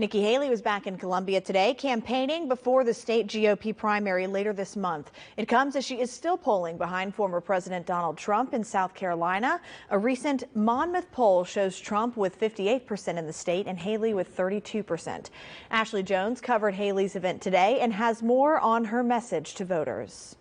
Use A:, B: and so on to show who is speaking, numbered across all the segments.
A: Nikki Haley was back in Columbia today, campaigning before the state GOP primary later this month. It comes as she is still polling behind former President Donald Trump in South Carolina. A recent Monmouth poll shows Trump with 58% in the state and Haley with 32%. Ashley Jones covered Haley's event today and has more on her message to voters.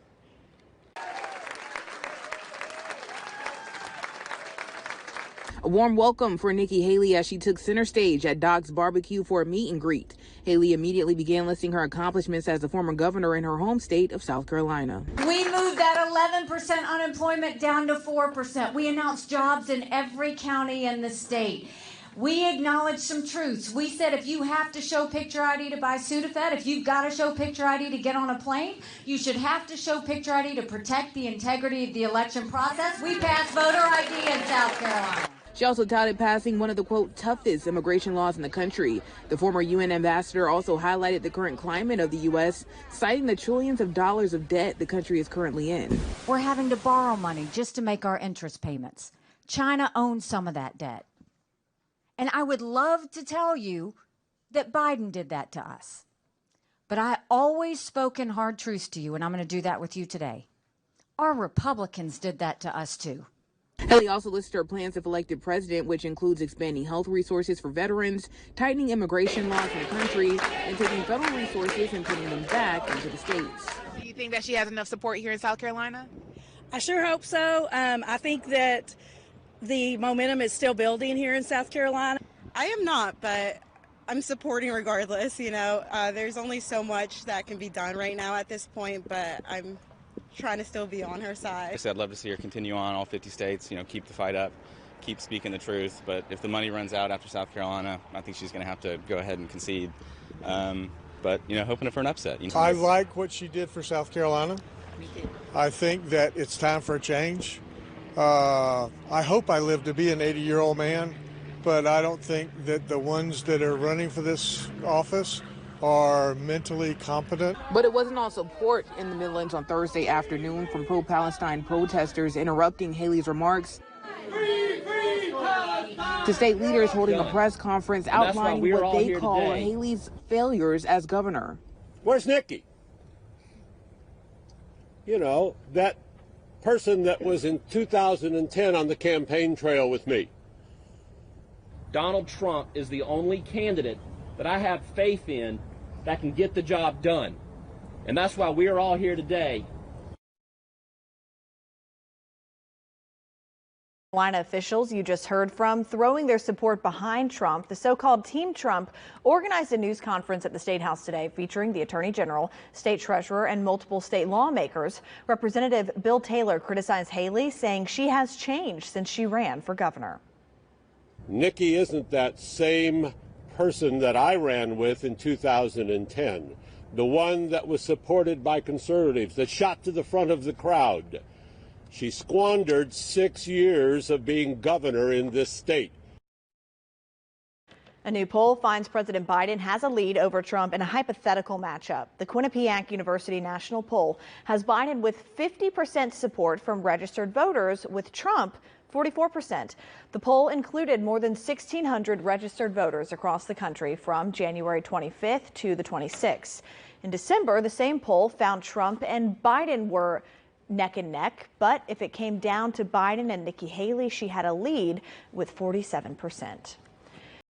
B: A warm welcome for Nikki Haley as she took center stage at Doc's Barbecue for a meet and greet. Haley immediately began listing her accomplishments as the former governor in her home state of South Carolina.
C: We moved that 11% unemployment down to 4%. We announced jobs in every county in the state. We acknowledged some truths. We said if you have to show picture ID to buy Sudafed, if you've got to show picture ID to get on a plane, you should have to show picture ID to protect the integrity of the election process. We passed voter ID in South Carolina.
B: She also touted passing one of the, quote, toughest immigration laws in the country. The former UN ambassador also highlighted the current climate of the U.S., citing the trillions of dollars of debt the country is currently in.
C: We're having to borrow money just to make our interest payments. China owns some of that debt. And I would love to tell you that Biden did that to us. But I always spoken hard truths to you, and I'm going to do that with you today. Our Republicans did that to us, too.
B: Haley also listed her plans if elected president, which includes expanding health resources for veterans, tightening immigration laws in the country, and taking federal resources and putting them back into the states.
D: Do you think that she has enough support here in South Carolina?
E: I sure hope so. I think that the momentum is still building here in South Carolina.
F: I am not, but I'm supporting regardless. You know, there's only so much that can be done right now at this point, but I'm trying to still be on her side.
G: I'd love to see her continue on all 50 states, keep the fight up, keep speaking the truth. But if the money runs out after South Carolina, I think she's going to have to go ahead and concede. But, hoping for an upset.
H: I like what she did for South Carolina. I think that it's time for a change. I hope I live to be an 80-year-old man, but I don't think that the ones that are running for this office are mentally competent.
B: But it wasn't all support in the Midlands on Thursday afternoon from pro-Palestine protesters interrupting Haley's remarks. To state leaders holding a press conference outlining what they call Haley's failures as governor.
I: Where's Nikki? That person that was in 2010 on the campaign trail with me.
J: Donald Trump is the only candidate that I have faith in that can get the job done. And that's why we are all here today.
A: Carolina officials you just heard from throwing their support behind Trump. The so-called Team Trump organized a news conference at the State House today featuring the Attorney General, State Treasurer, and multiple state lawmakers. Representative Bill Taylor criticized Haley, saying she has changed since she ran for governor.
I: Nikki isn't that same person that I ran with in 2010, the one that was supported by conservatives, that shot to the front of the crowd. She squandered 6 years of being governor in this state.
A: A new poll finds President Biden has a lead over Trump in a hypothetical matchup. The Quinnipiac University National Poll has Biden with 50% support from registered voters, with Trump 44%. The poll included more than 1,600 registered voters across the country from January 25th to the 26th. In December, the same poll found Trump and Biden were neck and neck, but if it came down to Biden and Nikki Haley, she had a lead with 47%.